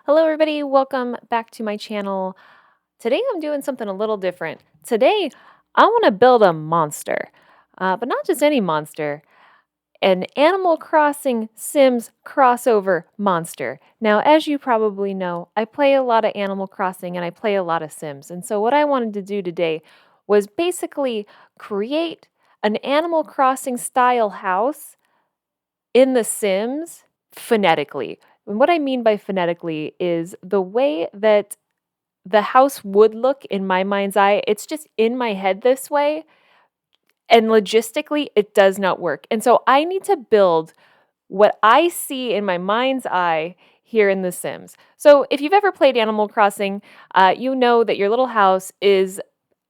Hello everybody, welcome back to my channel. Today I'm doing something a little different. Today I want to build a monster, but not just any monster, an Animal Crossing Sims crossover monster. Now, as you probably know, I play a lot of Animal Crossing and I play a lot of Sims. And so what I wanted to do today was basically create an Animal Crossing style house in The Sims phonetically. And what I mean by phonetically is the way that the house would look in my mind's eye. It's just in my head this way. And logistically, it does not work. And so I need to build what I see in my mind's eye here in The Sims. So if you've ever played Animal Crossing, you know that your little house is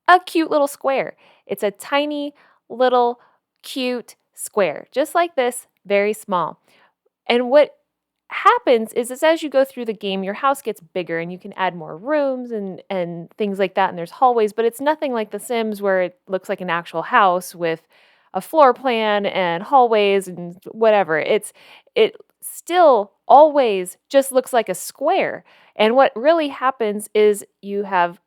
a cute little square. It's a tiny little cute square, just like this, very small. And what happens is as you go through the game, your house gets bigger and you can add more rooms and things like that. And there's hallways, but it's nothing like The Sims where it looks like an actual house with a floor plan and hallways and whatever. It still always just looks like a square. And what really happens is you have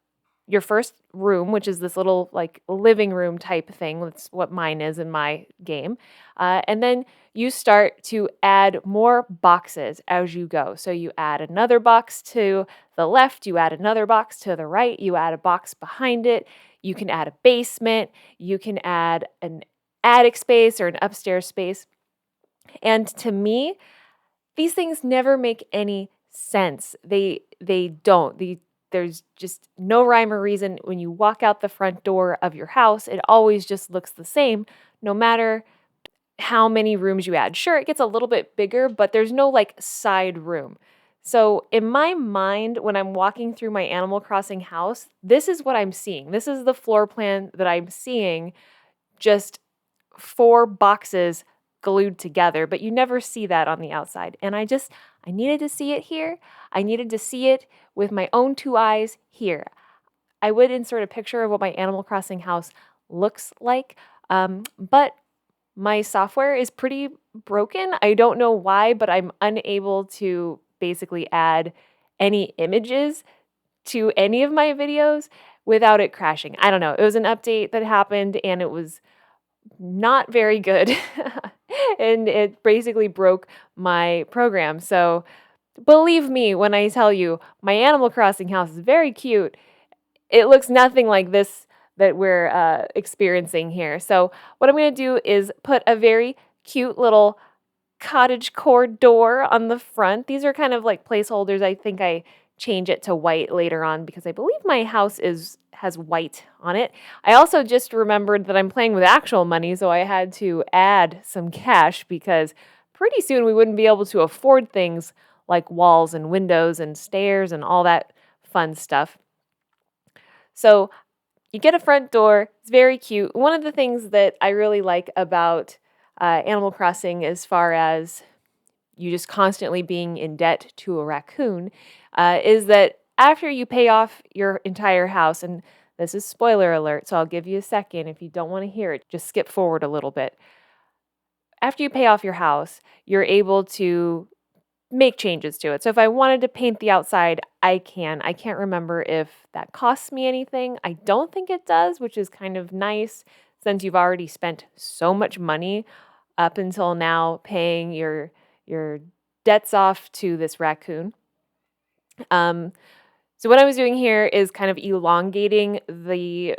your first room, which is this little like living room type thing. That's what mine is in my game. And then you start to add more boxes as you go. So you add another box to the left, you add another box to the right, you add a box behind it. You can add a basement, you can add an attic space or an upstairs space. And to me, these things never make any sense. They don't. There's just no rhyme or reason. When you walk out the front door of your house, it always just looks the same, no matter how many rooms you add. Sure, it gets a little bit bigger, but there's no like side room. So in my mind, when I'm walking through my Animal Crossing house, this is what I'm seeing. This is the floor plan that I'm seeing, just four boxes glued together, but you never see that on the outside. And I needed to see it here. I needed to see it with my own two eyes here. I would insert a picture of what my Animal Crossing house looks like, but my software is pretty broken. I don't know why, but I'm unable to basically add any images to any of my videos without it crashing. I don't know. It was an update that happened and it was not very good. And it basically broke my program. So believe me when I tell you, my Animal Crossing house is very cute. It looks nothing like this that we're experiencing here. So what I'm going to do is put a very cute little cottage core door on the front. These are kind of like placeholders. I think I change it to white later on because I believe my house has white on it. I also just remembered that I'm playing with actual money, so I had to add some cash because pretty soon we wouldn't be able to afford things like walls and windows and stairs and all that fun stuff. So you get a front door. It's very cute. One of the things that I really like about Animal Crossing, as far as you just constantly being in debt to a raccoon, is that after you pay off your entire house, and this is spoiler alert, so I'll give you a second. If you don't want to hear it, just skip forward a little bit. After you pay off your house, you're able to make changes to it. So if I wanted to paint the outside, I can. I can't remember if that costs me anything. I don't think it does, which is kind of nice since you've already spent so much money up until now paying your debts off to this raccoon. So what I was doing here is kind of elongating the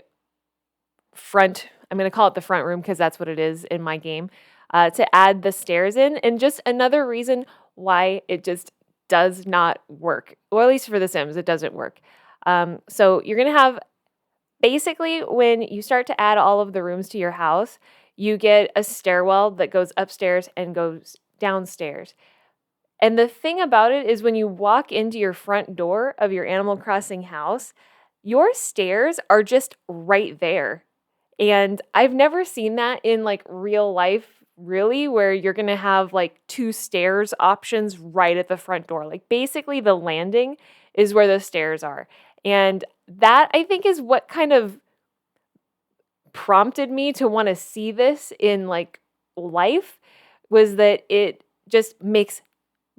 front. I'm going to call it the front room because that's what it is in my game, to add the stairs in. And just another reason why it just does not work, or at least for The Sims, it doesn't work. So you're going to have, basically, when you start to add all of the rooms to your house, you get a stairwell that goes upstairs and goes downstairs. And the thing about it is when you walk into your front door of your Animal Crossing house, your stairs are just right there. And I've never seen that in like real life, really, where you're going to have like two stairs options right at the front door. Like basically the landing is where the stairs are. And that I think is what kind of prompted me to want to see this in like life, was that it just makes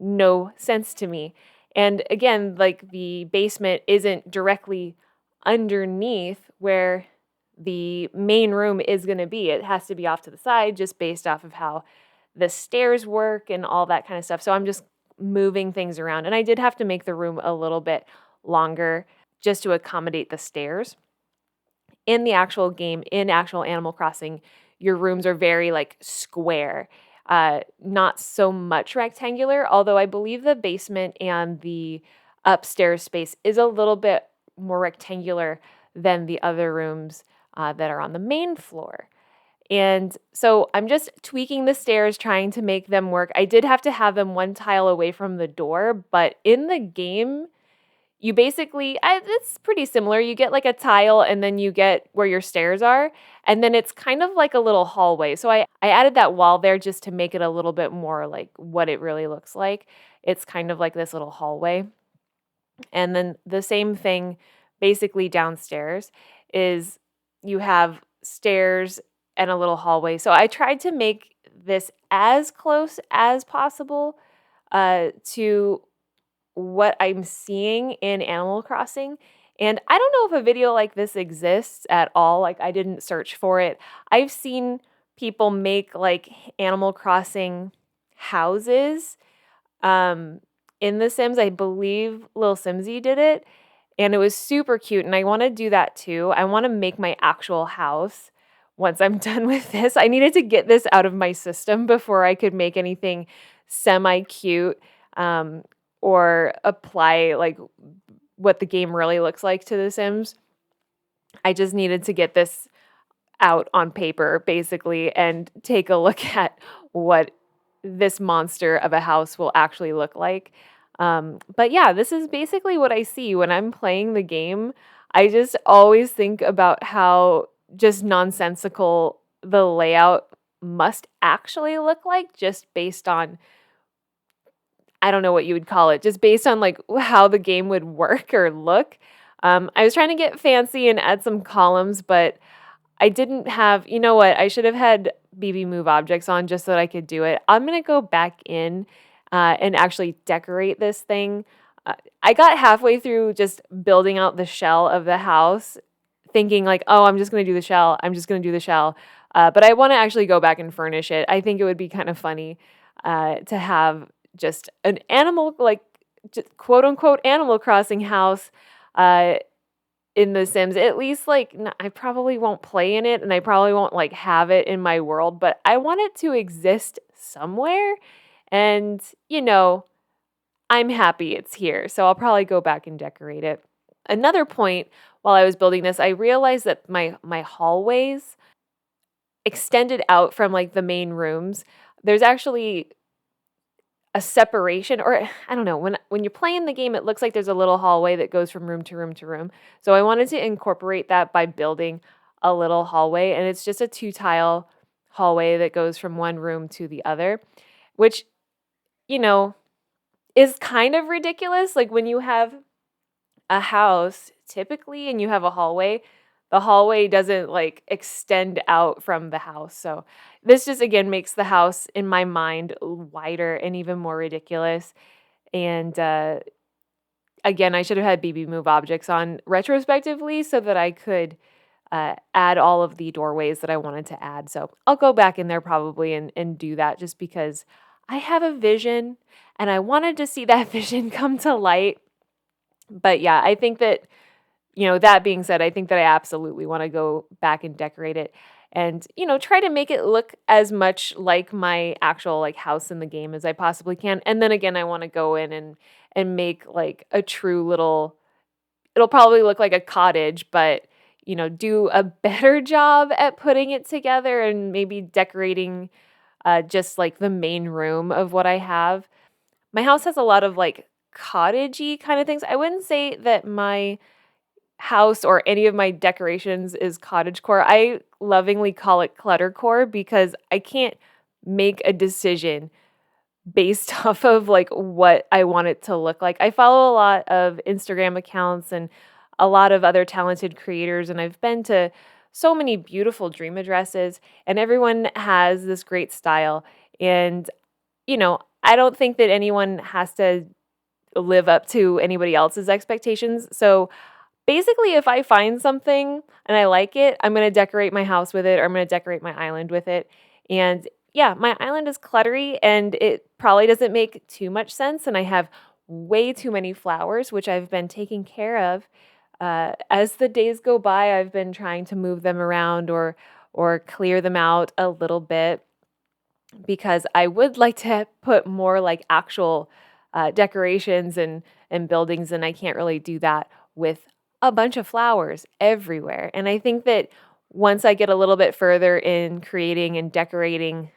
no sense to me. And again, like the basement isn't directly underneath where the main room is going to be. It has to be off to the side just based off of how the stairs work and all that kind of stuff. So I'm just moving things around. And I did have to make the room a little bit longer just to accommodate the stairs. In the actual game, in actual Animal Crossing, your rooms are very like square, not so much rectangular, although I believe the basement and the upstairs space is a little bit more rectangular than the other rooms that are on the main floor. And so I'm just tweaking the stairs, trying to make them work. I did have to have them one tile away from the door, but in the game, you basically, it's pretty similar. You get like a tile and then you get where your stairs are. And then it's kind of like a little hallway. So I added that wall there just to make it a little bit more like what it really looks like. It's kind of like this little hallway. And then the same thing basically downstairs is you have stairs and a little hallway. So I tried to make this as close as possible to what I'm seeing in Animal Crossing. And I don't know if a video like this exists at all. Like, I didn't search for it. I've seen people make like Animal Crossing houses in The Sims. I believe Lil Simsy did it, and it was super cute. And I want to do that too. I want to make my actual house once I'm done with this. I needed to get this out of my system before I could make anything semi cute. Or apply like what the game really looks like to The Sims. I just needed to get this out on paper basically and take a look at what this monster of a house will actually look like. But yeah, this is basically what I see when I'm playing the game. I just always think about how just nonsensical the layout must actually look like just based on, I don't know what you would call it, just based on like how the game would work or look. I was trying to get fancy and add some columns, but I didn't have, you know what, I should have had BB Move objects on just so that I could do it. I'm going to go back in and actually decorate this thing. I got halfway through just building out the shell of the house, thinking like, oh, I'm just going to do the shell. I'm just going to do the shell. But I want to actually go back and furnish it. I think it would be kind of funny to have just an animal, like just quote unquote Animal Crossing house in The Sims. At least like I probably won't play in it and I probably won't like have it in my world, but I want it to exist somewhere. And, you know, I'm happy it's here. So I'll probably go back and decorate it. Another point while I was building this, I realized that my hallways extended out from like the main rooms. There's actually a separation, or I don't know, when you're playing the game, it looks like there's a little hallway that goes from room to room to room. So I wanted to incorporate that by building a little hallway, and it's just a 2-tile hallway that goes from one room to the other, which, you know, is kind of ridiculous. Like when you have a house typically and you have a hallway, the hallway doesn't like extend out from the house. So this just again makes the house in my mind wider and even more ridiculous. And again, I should have had BB Move objects on retrospectively so that I could add all of the doorways that I wanted to add. So I'll go back in there probably and do that just because I have a vision and I wanted to see that vision come to light. But yeah, I think that, you know, that being said, I think that I absolutely want to go back and decorate it and, you know, try to make it look as much like my actual like house in the game as I possibly can. And then again, I want to go in and make like a true little, it'll probably look like a cottage, but you know, do a better job at putting it together and maybe decorating just like the main room of what I have. My house has a lot of like cottagey kind of things. I wouldn't say that my house or any of my decorations is cottagecore. I lovingly call it cluttercore because I can't make a decision based off of like what I want it to look like. I follow a lot of Instagram accounts and a lot of other talented creators, and I've been to so many beautiful dream addresses, and everyone has this great style. And, you know, I don't think that anyone has to live up to anybody else's expectations. So basically, if I find something and I like it, I'm going to decorate my house with it, or I'm going to decorate my island with it. And yeah, my island is cluttery and it probably doesn't make too much sense. And I have way too many flowers, which I've been taking care of. As the days go by, I've been trying to move them around or clear them out a little bit because I would like to put more like actual decorations and buildings, and I can't really do that with a bunch of flowers everywhere. And I think that once I get a little bit further in creating and decorating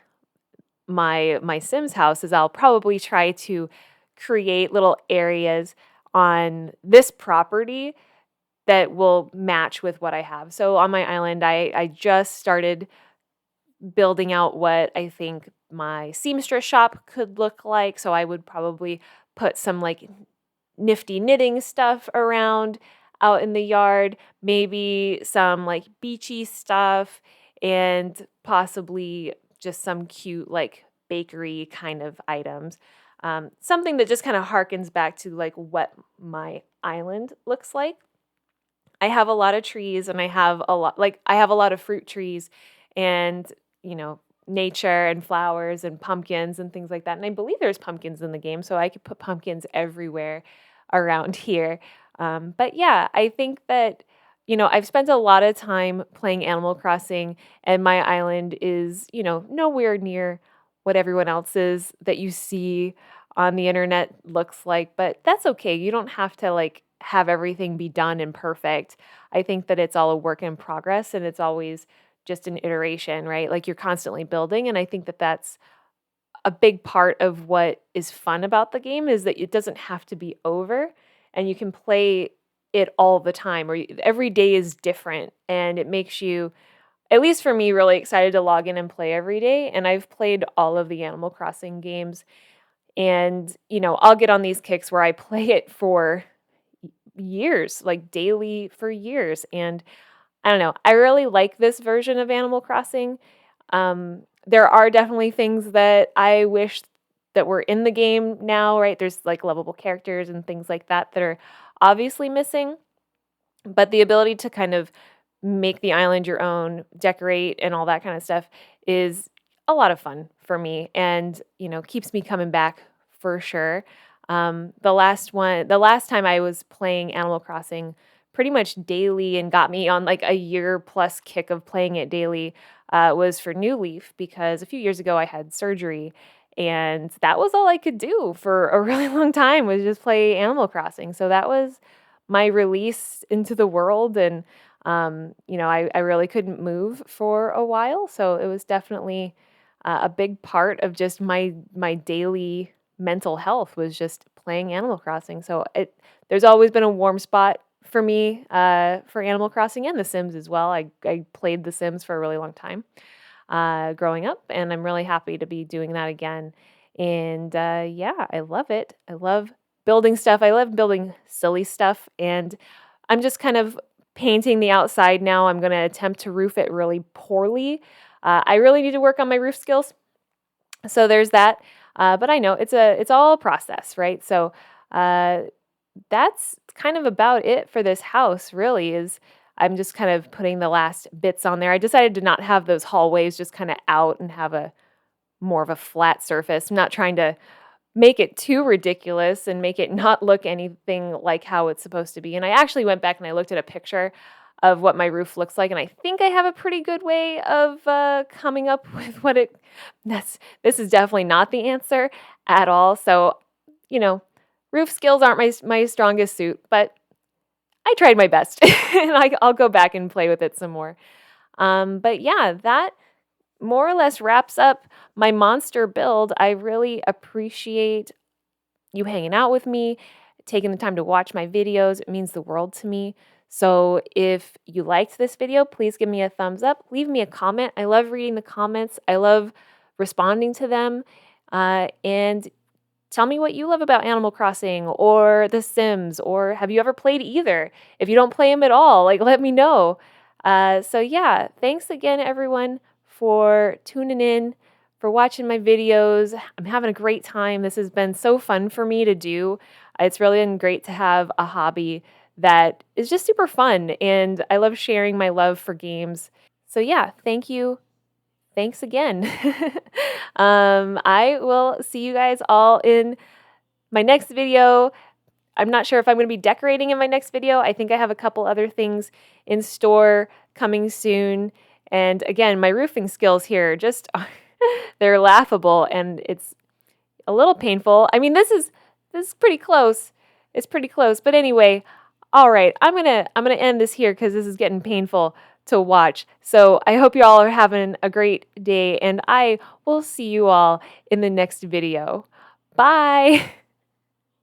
my Sims houses, I'll probably try to create little areas on this property that will match with what I have. So on my island, I just started building out what I think my seamstress shop could look like. So I would probably put some like nifty knitting stuff around out in the yard, maybe some like beachy stuff, and possibly just some cute like bakery kind of items. Something that just kind of harkens back to like what my island looks like. I have a lot of trees and I have a lot of fruit trees and, you know, nature and flowers and pumpkins and things like that. And I believe there's pumpkins in the game, so I could put pumpkins everywhere around here. But yeah, I think that, I've spent a lot of time playing Animal Crossing, and my island is, nowhere near what everyone else's that you see on the internet looks like, but that's okay. You don't have to like have everything be done and perfect. I think that it's all a work in progress and it's always just an iteration, right? Like you're constantly building. And I think that that's a big part of what is fun about the game is that it doesn't have to be over and you can play it all the time or every day is different and it makes you, at least for me, really excited to log in and play every day. And I've played all of the Animal Crossing games and, I'll get on these kicks where I play it for years, like daily for years. And I don't know, I really like this version of Animal Crossing. There are definitely things that I wish that were in the game now, right? There's like lovable characters and things like that that are obviously missing. But the ability to kind of make the island your own, decorate, and all that kind of stuff is a lot of fun for me and, keeps me coming back for sure. The last time I was playing Animal Crossing pretty much daily and got me on like a year plus kick of playing it daily was for New Leaf because a few years ago I had surgery and that was all I could do for a really long time was just play Animal Crossing. So that was my release into the world and I really couldn't move for a while. So it was definitely a big part of just my daily mental health was just playing Animal Crossing. So there's always been a warm spot for me for Animal Crossing and The Sims as well. I played The Sims for a really long time growing up, and I'm really happy to be doing that again. And yeah, I love it. I love building stuff. I love building silly stuff, and I'm just kind of painting the outside now. I'm going to attempt to roof it really poorly. I really need to work on my roof skills. So there's that. But I know it's all a process, right? So that's kind of about it for this house, really, is I'm just kind of putting the last bits on there. I decided to not have those hallways just kind of out and have a more of a flat surface. I'm not trying to make it too ridiculous and make it not look anything like how it's supposed to be. And I actually went back and I looked at a picture of what my roof looks like, and I think I have a pretty good way of coming up with what it. This is definitely not the answer at all. So, roof skills aren't my strongest suit, but I tried my best, and I'll go back and play with it some more. But yeah, that more or less wraps up my monster build. I really appreciate you hanging out with me, taking the time to watch my videos. It means the world to me. So if you liked this video, please give me a thumbs up. Leave me a comment. I love reading the comments. I love responding to them. And tell me what you love about Animal Crossing or The Sims, or have you ever played either? If you don't play them at all, like let me know. So yeah, thanks again, everyone, for tuning in, for watching my videos. I'm having a great time. This has been so fun for me to do. It's really been great to have a hobby that is just super fun, and I love sharing my love for games. So yeah, thank you. Thanks again. I will see you guys all in my next video. I'm not sure if I'm going to be decorating in my next video. I think I have a couple other things in store coming soon. And again, my roofing skills here just they're laughable, and it's a little painful. I mean, this is pretty close. It's pretty close. But anyway, all right. I'm going to end this here cuz this is getting painful to watch. So, I hope you all are having a great day, and I will see you all in the next video. Bye.